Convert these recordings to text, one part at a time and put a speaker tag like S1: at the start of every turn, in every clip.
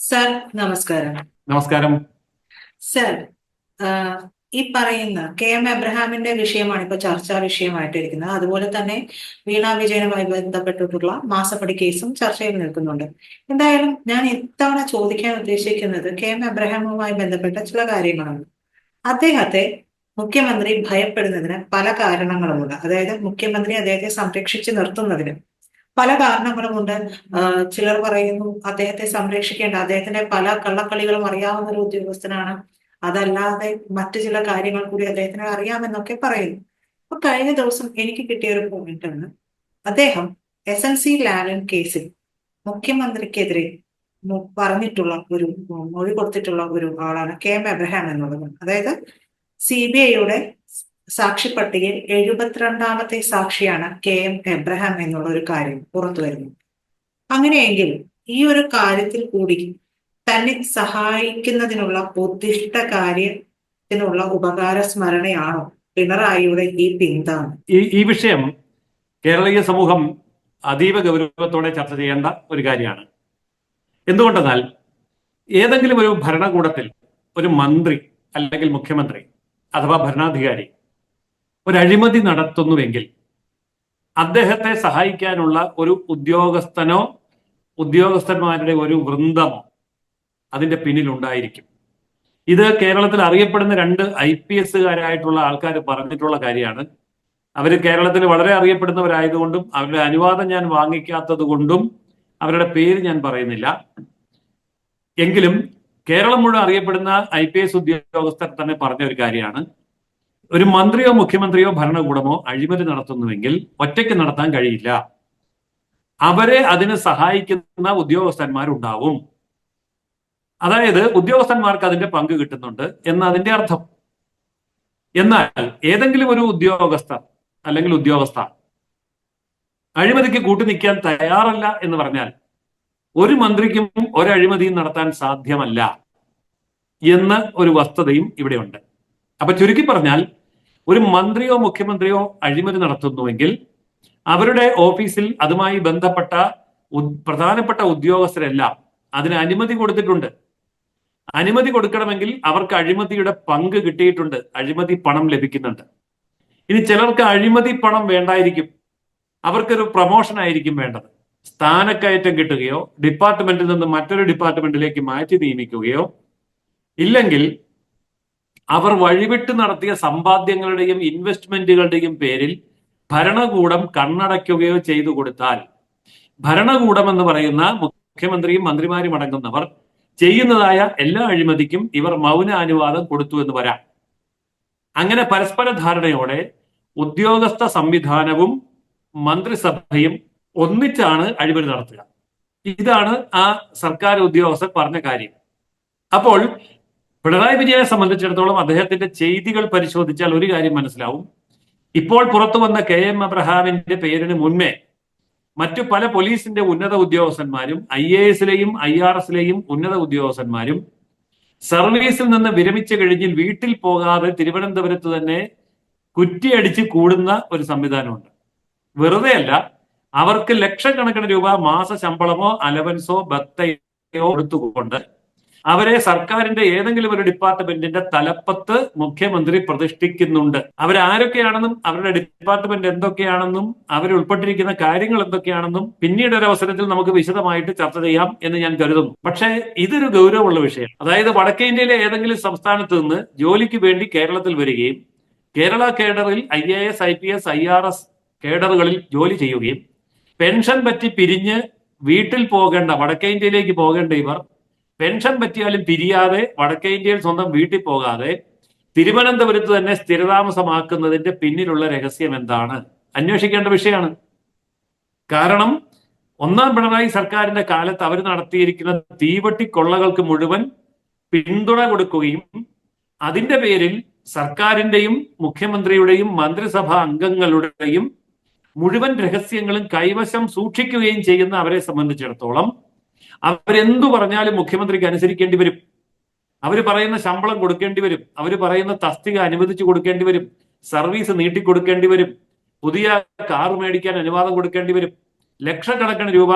S1: Sir, നമസ്കാരം.
S2: നമസ്കാരം.
S1: Sir, ഈ പറയുന്ന കെ എം എബ്രഹാമിന്റെ വിഷയമാണ് ഇപ്പോൾ ചർച്ചാ വിഷയമായിട്ടിരിക്കുന്നത്. അതുപോലെ തന്നെ വീണ വിജയനുമായി ബന്ധപ്പെട്ടിട്ടുള്ള മാസപ്പടി കേസും ചർച്ചയിൽ നിൽക്കുന്നുണ്ട്. എന്തായാലും ഞാൻ ഇത്തവണ ചോദിക്കാൻ ഉദ്ദേശിക്കുന്നത് കെ എം എബ്രഹാമുമായി ബന്ധപ്പെട്ട ചില കാര്യങ്ങളാണ്. അദ്ദേഹത്തെ മുഖ്യമന്ത്രി ഭയപ്പെടുന്നതിന് പല കാരണങ്ങളുമുണ്ട്. അതായത് മുഖ്യമന്ത്രി അദ്ദേഹത്തെ സംരക്ഷിച്ചു നിർത്തുന്നതിന് പല കാരണങ്ങളുമുണ്ട്. ചിലർ പറയുന്നു അദ്ദേഹത്തെ സംരക്ഷിക്കേണ്ട, അദ്ദേഹത്തിന്റെ പല കള്ളക്കളികളും അറിയാവുന്ന ഒരു ഉദ്യോഗസ്ഥനാണ്, അതല്ലാതെ മറ്റു ചില കാര്യങ്ങൾ കൂടി അദ്ദേഹത്തിന് അറിയാമെന്നൊക്കെ പറയുന്നു. അപ്പൊ കഴിഞ്ഞ ദിവസം എനിക്ക് കിട്ടിയ ഒരു പോയിന്റ് ആണ്, അദ്ദേഹം SNC ലാവ്ലിൻ കേസിൽ മുഖ്യമന്ത്രിക്കെതിരെ പറഞ്ഞിട്ടുള്ള ഒരു മൊഴി കൊടുത്തിട്ടുള്ള ഒരു ആളാണ് കെ എം എബ്രഹാം എന്നുള്ളത്. അതായത് CBIയുടെ സാക്ഷി പട്ടികയിൽ 72ാമത്തെ സാക്ഷിയാണ് കെ എം എബ്രഹാം എന്നുള്ള ഒരു കാര്യം പുറത്തു വരുന്നു. അങ്ങനെയെങ്കിൽ ഈ ഒരു കാര്യത്തിൽ കൂടി തന്നെ സഹായിക്കുന്നതിനുള്ള ഉദ്ദിഷ്ട കാര്യത്തിനുള്ള ഉപകാര സ്മരണയാണോ പിണറായിയുടെ ഈ പിന്താങ്ങ്?
S2: ഈ വിഷയം കേരളീയ സമൂഹം അതീവ ഗൗരവത്തോടെ ചർച്ച ചെയ്യേണ്ട ഒരു കാര്യമാണ്. എന്തുകൊണ്ടെന്നാൽ ഏതെങ്കിലും ഒരു ഭരണകൂടത്തിൽ ഒരു മന്ത്രി അല്ലെങ്കിൽ മുഖ്യമന്ത്രി അഥവാ ഭരണാധികാരി ഒരു അഴിമതി നടത്തുന്നുവെങ്കിൽ അദ്ദേഹത്തെ സഹായിക്കാനുള്ള ഒരു ഉദ്യോഗസ്ഥനോ ഉദ്യോഗസ്ഥന്മാരുടെ ഒരു വൃന്ദമോ അതിന്റെ പിന്നിലുണ്ടായിരിക്കും. ഇത് കേരളത്തിൽ അറിയപ്പെടുന്ന 2 IPSകാരായിട്ടുള്ള ആൾക്കാർ പറഞ്ഞിട്ടുള്ള കാര്യമാണ്. അവർ കേരളത്തിൽ വളരെ അറിയപ്പെടുന്നവരായതുകൊണ്ടും അവരുടെ അനുവാദം ഞാൻ വാങ്ങിക്കാത്തത് കൊണ്ടും അവരുടെ പേര് ഞാൻ പറയുന്നില്ല. എങ്കിലും കേരളം മുഴുവൻ അറിയപ്പെടുന്ന IPS ഉദ്യോഗസ്ഥർ തന്നെ പറഞ്ഞ ഒരു കാര്യമാണ്, ഒരു മന്ത്രിയോ മുഖ്യമന്ത്രിയോ ഭരണകൂടമോ അഴിമതി നടത്തുന്നുവെങ്കിൽ ഒറ്റയ്ക്ക് നടത്താൻ കഴിയില്ല, അവരെ അതിന് സഹായിക്കുന്ന ഉദ്യോഗസ്ഥന്മാരുണ്ടാവും. അതായത് ഉദ്യോഗസ്ഥന്മാർക്ക് അതിന്റെ പങ്ക് കിട്ടുന്നുണ്ട് എന്നതിന്റെ അർത്ഥം. എന്നാൽ ഏതെങ്കിലും ഒരു ഉദ്യോഗസ്ഥർ അല്ലെങ്കിൽ ഉദ്യോഗസ്ഥ അഴിമതിക്ക് കൂട്ടുനിൽക്കാൻ തയ്യാറല്ല എന്ന് പറഞ്ഞാൽ ഒരു മന്ത്രിക്കും ഒരു അഴിമതിയും നടത്താൻ സാധ്യമല്ല എന്ന ഒരു വസ്തുതയും ഇവിടെയുണ്ട്. അപ്പൊ ചുരുക്കി പറഞ്ഞാൽ, ഒരു മന്ത്രിയോ മുഖ്യമന്ത്രിയോ അഴിമതി നടത്തുന്നുവെങ്കിൽ അവരുടെ ഓഫീസിൽ അതുമായി ബന്ധപ്പെട്ട പ്രധാനപ്പെട്ട ഉദ്യോഗസ്ഥരെല്ലാം അതിന് അനുമതി കൊടുത്തിട്ടുണ്ട്. അനുമതി കൊടുക്കണമെങ്കിൽ അവർക്ക് അഴിമതിയുടെ പങ്ക് കിട്ടിയിട്ടുണ്ട്, അഴിമതി പണം ലഭിക്കുന്നുണ്ട്. ഇനി ചിലർക്ക് അഴിമതി പണം വേണ്ടായിരിക്കും, അവർക്കൊരു പ്രൊമോഷൻ ആയിരിക്കും വേണ്ടത്, സ്ഥാനക്കയറ്റം കിട്ടുകയോ ഡിപ്പാർട്ട്മെന്റിൽ നിന്ന് മറ്റൊരു ഡിപ്പാർട്ട്മെന്റിലേക്ക് മാറ്റി നിയമിക്കുകയോ, ഇല്ലെങ്കിൽ അവർ വഴിവിട്ട് നടത്തിയ സമ്പാദ്യങ്ങളുടെയും ഇൻവെസ്റ്റ്മെന്റുകളുടെയും പേരിൽ ഭരണകൂടം കണ്ണടയ്ക്കുകയോ ചെയ്തു കൊടുത്താൽ ഭരണകൂടം എന്ന് പറയുന്ന മുഖ്യമന്ത്രിയും മന്ത്രിമാരും അടങ്ങുന്നവർ ചെയ്യുന്നതായ എല്ലാ അഴിമതിക്കും ഇവർ മൗന അനുവാദം കൊടുത്തു എന്ന് വരാം. അങ്ങനെ പരസ്പര ധാരണയോടെ ഉദ്യോഗസ്ഥ സംവിധാനവും മന്ത്രിസഭയും ഒന്നിച്ചാണ് അഴിമതി നടത്തുക. ഇതാണ് ആ സർക്കാർ ഉദ്യോഗസ്ഥർ പറഞ്ഞ കാര്യം. അപ്പോൾ പിണറായി വിജയനെ സംബന്ധിച്ചിടത്തോളം അദ്ദേഹത്തിന്റെ ചെയ്തികൾ പരിശോധിച്ചാൽ ഒരു കാര്യം മനസ്സിലാവും. ഇപ്പോൾ പുറത്തു വന്ന കെ എം എബ്രഹാമിന്റെ പേരിന് മുൻപേ മറ്റു പല പോലീസിന്റെ ഉന്നത ഉദ്യോഗസ്ഥന്മാരും IASലെയും IRSലെയും ഉന്നത ഉദ്യോഗസ്ഥന്മാരും സർവീസിൽ നിന്ന് വിരമിച്ചു കഴിഞ്ഞ് വീട്ടിൽ പോകാതെ തിരുവനന്തപുരത്ത് തന്നെ കുറ്റിയടിച്ച് കൂടുന്ന ഒരു സംവിധാനമുണ്ട്. വെറുതെ അല്ല, അവർക്ക് ലക്ഷക്കണക്കിന് രൂപ മാസ ശമ്പളമോ അലവൻസോ ബത്തയോ കൊടുത്തുകൊണ്ട് അവരെ സർക്കാരിന്റെ ഏതെങ്കിലും ഒരു ഡിപ്പാർട്ട്മെന്റിന്റെ തലപ്പത്ത് മുഖ്യമന്ത്രി പ്രതിഷ്ഠിക്കുന്നുണ്ട്. അവരാരൊക്കെയാണെന്നും അവരുടെ ഡിപ്പാർട്ട്മെന്റ് എന്തൊക്കെയാണെന്നും അവർ ഉൾപ്പെട്ടിരിക്കുന്ന കാര്യങ്ങൾ എന്തൊക്കെയാണെന്നും പിന്നീട് ഒരു അവസരത്തിൽ നമുക്ക് വിശദമായിട്ട് ചർച്ച ചെയ്യാം എന്ന് ഞാൻ കരുതുന്നു. പക്ഷേ ഇതൊരു ഗൗരവമുള്ള വിഷയം. അതായത് വടക്കേ ഇന്ത്യയിലെ ഏതെങ്കിലും സംസ്ഥാനത്ത് നിന്ന് ജോലിക്ക് വേണ്ടി കേരളത്തിൽ വരികയും കേരള കേഡറിൽ IAS IPS IRS കേഡറുകളിൽ ജോലി ചെയ്യുകയും പെൻഷൻ പറ്റി പിരിഞ്ഞ് വീട്ടിൽ പോകേണ്ട, വടക്കേ ഇന്ത്യയിലേക്ക് പോകേണ്ട ഇവർ പെൻഷൻ പറ്റിയാലും പിരിയാതെ വടക്കേ ഇന്ത്യയിൽ സ്വന്തം വീട്ടിൽ പോകാതെ തിരുവനന്തപുരത്ത് തന്നെ സ്ഥിരതാമസമാക്കുന്നതിന്റെ പിന്നിലുള്ള രഹസ്യം എന്താണ്? അന്വേഷിക്കേണ്ട വിഷയമാണ്. കാരണം ഒന്നാം പിണറായി സർക്കാരിന്റെ കാലത്ത് അവർ നടത്തിയിരിക്കുന്ന തീവട്ടി കൊള്ളകൾക്ക് മുഴുവൻ പിന്തുണ കൊടുക്കുകയും അതിന്റെ പേരിൽ സർക്കാരിന്റെയും മുഖ്യമന്ത്രിയുടെയും മന്ത്രിസഭാ അംഗങ്ങളുടെയും മുഴുവൻ രഹസ്യങ്ങളും കൈവശം സൂക്ഷിക്കുകയും ചെയ്യുന്ന അവരെ സംബന്ധിച്ചിടത്തോളം അവരെന്തു പറഞ്ഞാലും മുഖ്യമന്ത്രിക്ക് അനുസരിക്കേണ്ടി വരും. അവർ പറയുന്ന ശമ്പളം കൊടുക്കേണ്ടി വരും, അവർ പറയുന്ന തസ്തിക അനുവദിച്ചു കൊടുക്കേണ്ടി വരും, സർവീസ് നീട്ടിക്കൊടുക്കേണ്ടി വരും, പുതിയ കാർ മേടിക്കാൻ അനുവാദം കൊടുക്കേണ്ടി വരും, ലക്ഷക്കണക്കിന് രൂപ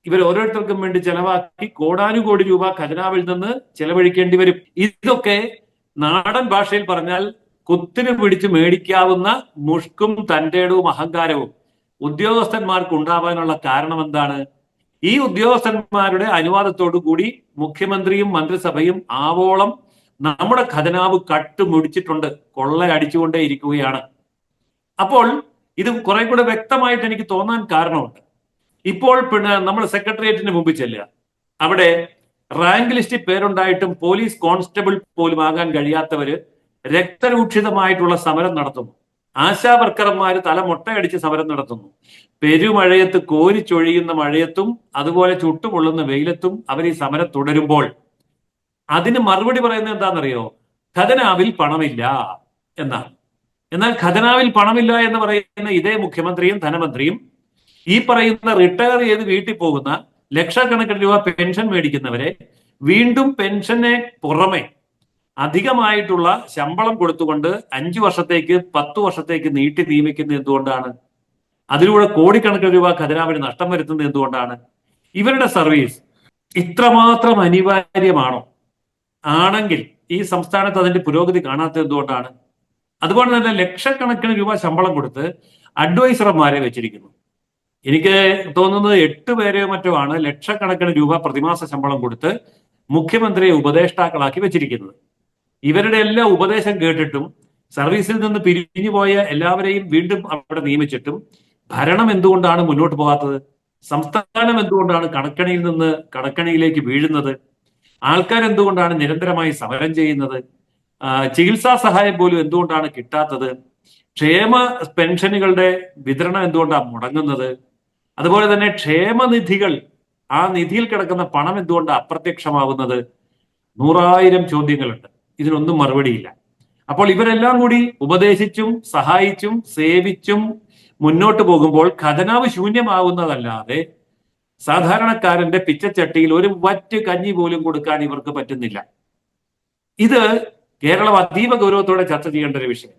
S2: ഇവർ ഓരോരുത്തർക്കും വേണ്ടി ചെലവാക്കി കോടാനുകോടി രൂപ ഖജനാവിൽ നിന്ന് ചെലവഴിക്കേണ്ടി വരും. ഇതൊക്കെ നാടൻ ഭാഷയിൽ പറഞ്ഞാൽ കുത്തിന് പിടിച്ച് മേടിക്കാവുന്ന മുഷ്കും തന്റേടവും അഹങ്കാരവും ഉദ്യോഗസ്ഥന്മാർക്ക് ഉണ്ടാവാനുള്ള കാരണം എന്താണ്? ഈ ഉദ്യോഗസ്ഥന്മാരുടെ അനുവാദത്തോടു കൂടി മുഖ്യമന്ത്രിയും മന്ത്രിസഭയും ആവോളം നമ്മുടെ ഖജനാവ് കട്ടുമുടിച്ചിട്ടുണ്ട്, കൊള്ളയടിച്ചുകൊണ്ടേ ഇരിക്കുകയാണ്. അപ്പോൾ ഇത് കുറെ കൂടെ വ്യക്തമായിട്ട് എനിക്ക് തോന്നാൻ കാരണമുണ്ട്. ഇപ്പോൾ പിന്നെ നമ്മൾ സെക്രട്ടേറിയറ്റിന് മുമ്പിൽ ചെല്ലുക, അവിടെ റാങ്ക് ലിസ്റ്റിൽ പേരുണ്ടായിട്ടും പോലീസ് കോൺസ്റ്റബിൾ പോലും ആകാൻ കഴിയാത്തവര് രക്തരൂക്ഷിതമായിട്ടുള്ള സമരം നടത്തുന്നു. ആശാ വർക്കർമാര് തല മുട്ടയടിച്ച് സമരം നടത്തുന്നു. പെരുമഴയത്ത് കോരിച്ചൊഴിയുന്ന മഴയത്തും അതുപോലെ ചുട്ടുപൊള്ളുന്ന വെയിലത്തും അവർ ഈ സമരം തുടരുമ്പോൾ അതിന് മറുപടി പറയുന്നത് എന്താണെന്നറിയോ? ഖജനാവിൽ പണമില്ല എന്നാണ്. എന്നാൽ ഖജനാവിൽ പണമില്ല എന്ന് പറയുന്ന ഇതേ മുഖ്യമന്ത്രിയും ധനമന്ത്രിയും ഈ പറയുന്ന റിട്ടയർ ചെയ്ത് വീട്ടിൽ പോകുന്ന ലക്ഷക്കണക്കിന് രൂപ പെൻഷൻ മേടിക്കുന്നവരെ വീണ്ടും പെൻഷനെ പുറമെ അധികമായിട്ടുള്ള ശമ്പളം കൊടുത്തുകൊണ്ട് 5 വർഷത്തേക്ക് 10 വർഷത്തേക്ക് നീട്ടി നിയമിക്കുന്നത് എന്തുകൊണ്ടാണ്? അതിലൂടെ കോടിക്കണക്കിന് രൂപ ഖജനാവിന് നഷ്ടം വരുത്തുന്നത് എന്തുകൊണ്ടാണ്? ഇവരുടെ സർവീസ് ഇത്രമാത്രം അനിവാര്യമാണോ? ആണെങ്കിൽ ഈ സംസ്ഥാനത്ത് അതിന്റെ പുരോഗതി കാണാത്തത് എന്തുകൊണ്ടാണ്? അതുപോലെ തന്നെ ലക്ഷക്കണക്കിന് രൂപ ശമ്പളം കൊടുത്ത് അഡ്വൈസർമാരെ വെച്ചിരിക്കുന്നു. എനിക്ക് തോന്നുന്നത് 8 പേരെയോ മറ്റോ ആണ് ലക്ഷക്കണക്കിന് രൂപ പ്രതിമാസ ശമ്പളം കൊടുത്ത് മുഖ്യമന്ത്രിയെ ഉപദേഷ്ടാക്കളാക്കി വെച്ചിരിക്കുന്നത്. ഇവരുടെ എല്ലാ ഉപദേശം കേട്ടിട്ടും സർവീസിൽ നിന്ന് പിരിഞ്ഞു പോയ എല്ലാവരെയും വീണ്ടും അവിടെ നിയമിച്ചിട്ടും ഭരണം എന്തുകൊണ്ടാണ് മുന്നോട്ട് പോകാത്തത്? സംസ്ഥാനം എന്തുകൊണ്ടാണ് കടക്കണിയിൽ നിന്ന് കടക്കണിയിലേക്ക് വീഴുന്നത്? ആൾക്കാർ എന്തുകൊണ്ടാണ് നിരന്തരമായി സമരം ചെയ്യുന്നത്? ചികിത്സാ സഹായം പോലും എന്തുകൊണ്ടാണ് കിട്ടാത്തത്? ക്ഷേമ പെൻഷനുകളുടെ വിതരണം എന്തുകൊണ്ടാണ് മുടങ്ങുന്നത്? അതുപോലെ തന്നെ ക്ഷേമനിധികൾ, ആ നിധിയിൽ കിടക്കുന്ന പണം എന്തുകൊണ്ടാണ് അപ്രത്യക്ഷമാവുന്നത്? 100,000 ചോദ്യങ്ങളുണ്ട്. ഇതിനൊന്നും മറുപടിയില്ല. അപ്പോൾ ഇവരെല്ലാം കൂടി ഉപദേശിച്ചും സഹായിച്ചും സേവിച്ചും മുന്നോട്ട് പോകുമ്പോൾ ഖജനാവ് ശൂന്യമാവുന്നതല്ലാതെ സാധാരണക്കാരന്റെ പിച്ചച്ചട്ടിയിൽ ഒരു വറ്റ് കഞ്ഞി പോലും കൊടുക്കാൻ ഇവർക്ക് പറ്റുന്നില്ല. ഇത് കേരളം അതീവ ഗൗരവത്തോടെ ചർച്ച ചെയ്യേണ്ട ഒരു വിഷയം.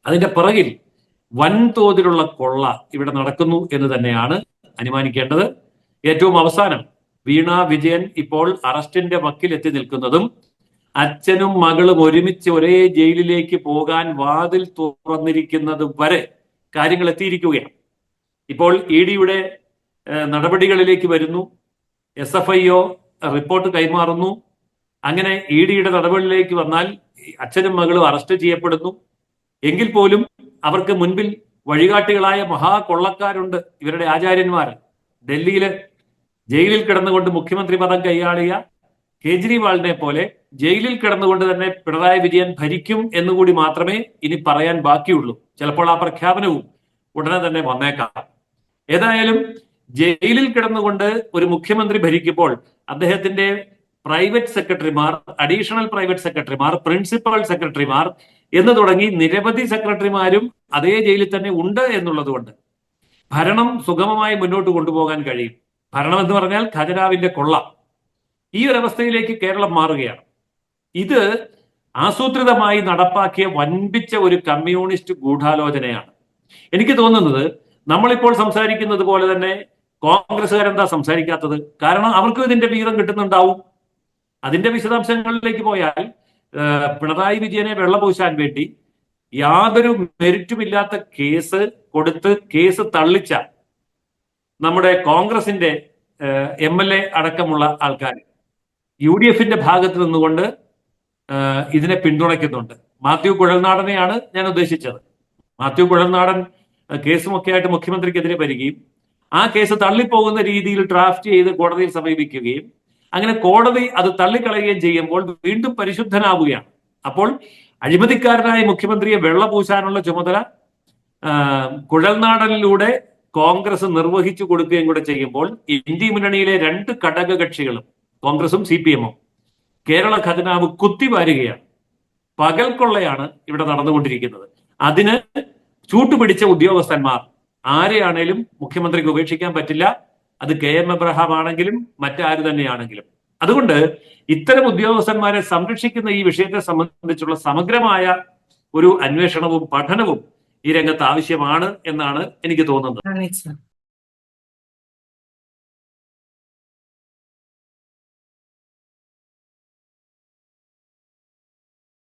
S2: അതിന്റെ പിറകിൽ വൻതോതിലുള്ള കൊള്ള ഇവിടെ നടക്കുന്നു എന്ന് തന്നെയാണ് അനുമാനിക്കേണ്ടത്. ഏറ്റവും അവസാനം വീണ വിജയൻ ഇപ്പോൾ അറസ്റ്റിന്റെ വക്കിലെത്തി നിൽക്കുന്നതും അച്ഛനും മകളും ഒരുമിച്ച് ഒരേ ജയിലിലേക്ക് പോകാൻ വാതിൽ തുറന്നിരിക്കുന്നത് വരെ കാര്യങ്ങൾ എത്തിയിരിക്കുകയാണ്. ഇപ്പോൾ ഇ ഡിയുടെ നടപടികളിലേക്ക് വരുന്നു. SFIO റിപ്പോർട്ട് കൈമാറുന്നു. അങ്ങനെ ഇ ഡിയുടെ നടപടികളിലേക്ക് വന്നാൽ അച്ഛനും മകളും അറസ്റ്റ് ചെയ്യപ്പെടുന്നു. എങ്കിൽ പോലും അവർക്ക് മുൻപിൽ വഴികാട്ടികളായ മഹാകൊള്ളക്കാരുണ്ട്, ഇവരുടെ ആചാര്യന്മാർ. ഡൽഹിയില് ജയിലിൽ കിടന്നുകൊണ്ട് മുഖ്യമന്ത്രി പദം കൈയാളിയ കേജ്രിവാളിനെ പോലെ ജയിലിൽ കിടന്നുകൊണ്ട് തന്നെ പിണറായി വിജയൻ ഭരിക്കും എന്നുകൂടി മാത്രമേ ഇനി പറയാൻ ബാക്കിയുള്ളൂ. ചിലപ്പോൾ ആ പ്രഖ്യാപനവും ഉടനെ തന്നെ വന്നേക്കാം. ഏതായാലും ജയിലിൽ കിടന്നുകൊണ്ട് ഒരു മുഖ്യമന്ത്രി ഭരിക്കുമ്പോൾ അദ്ദേഹത്തിന്റെ പ്രൈവറ്റ് സെക്രട്ടറിമാർ, അഡീഷണൽ പ്രൈവറ്റ് സെക്രട്ടറിമാർ, പ്രിൻസിപ്പൽ സെക്രട്ടറിമാർ എന്ന് തുടങ്ങി നിരവധി സെക്രട്ടറിമാരും അതേ ജയിലിൽ തന്നെ ഉണ്ട് എന്നുള്ളത് കൊണ്ട് ഭരണം സുഗമമായി മുന്നോട്ട് കൊണ്ടുപോകാൻ കഴിയും. ഭരണം എന്ന് പറഞ്ഞാൽ ഖജനാവിന്റെ കൊള്ള. ഈ ഒരു അവസ്ഥയിലേക്ക് കേരളം മാറുകയാണ്. ഇത് ആസൂത്രിതമായി നടപ്പാക്കിയ വൻപിച്ച ഒരു കമ്മ്യൂണിസ്റ്റ് ഗൂഢാലോചനയാണ്. എനിക്ക് തോന്നുന്നത് നമ്മളിപ്പോൾ സംസാരിക്കുന്നത് പോലെ തന്നെ കോൺഗ്രസ്സുകാരെന്താ സംസാരിക്കാത്തത്? കാരണം അവർക്കും ഇതിന്റെ വിഹിതം കിട്ടുന്നുണ്ടാവും. അതിന്റെ വിശദാംശങ്ങളിലേക്ക് പോയാൽ പിണറായി വിജയനെ വെള്ളപൂശാൻ വേണ്ടി യാതൊരു മെരിറ്റുമില്ലാത്ത കേസ് കൊടുത്ത് കേസ് തള്ളിച്ച നമ്മുടെ കോൺഗ്രസിന്റെ MLA അടക്കമുള്ള ആൾക്കാർ UDFന്റെ ഭാഗത്ത് നിന്നുകൊണ്ട് ഇതിനെ പിന്തുണയ്ക്കുന്നുണ്ട്. മാത്യു കുഴൽനാടനെയാണ് ഞാൻ ഉദ്ദേശിച്ചത്. മാത്യു കുഴൽനാടൻ കേസുമൊക്കെ ആയിട്ട് മുഖ്യമന്ത്രിക്കെതിരെ വരികയും ആ കേസ് തള്ളിപ്പോകുന്ന രീതിയിൽ ഡ്രാഫ്റ്റ് ചെയ്ത് കോടതിയിൽ സമീപിക്കുകയും അങ്ങനെ കോടതി അത് തള്ളിക്കളയുകയും ചെയ്യുമ്പോൾ വീണ്ടും പരിശുദ്ധനാവുകയാണ്. അപ്പോൾ അഴിമതിക്കാരനായ മുഖ്യമന്ത്രിയെ വെള്ളപൂശാനുള്ള ചുമതല കുഴൽനാടനിലൂടെ കോൺഗ്രസ് നിർവഹിച്ചു കൊടുക്കുകയും കൂടെ ചെയ്യുമ്പോൾ ഇന്ത്യ മുന്നണിയിലെ 2 ഘടകകക്ഷികളും കോൺഗ്രസും CPM-ഉം കേരള ഖജനാവ് കുത്തിവാരുകയാണ്. പകൽ കൊള്ളയാണ് ഇവിടെ നടന്നുകൊണ്ടിരിക്കുന്നത്. അതിന് ചൂട്ടുപിടിച്ച ഉദ്യോഗസ്ഥന്മാർ ആരെയാണേലും മുഖ്യമന്ത്രിക്ക് ഉപേക്ഷിക്കാൻ പറ്റില്ല. അത് KM എബ്രഹാം ആണെങ്കിലും മറ്റാര് തന്നെയാണെങ്കിലും. അതുകൊണ്ട് ഇത്തരം ഉദ്യോഗസ്ഥന്മാരെ സംരക്ഷിക്കുന്ന ഈ വിഷയത്തെ സംബന്ധിച്ചുള്ള സമഗ്രമായ ഒരു അന്വേഷണവും പഠനവും ഈ രംഗത്ത് ആവശ്യമാണ് എന്നാണ് എനിക്ക് തോന്നുന്നത്.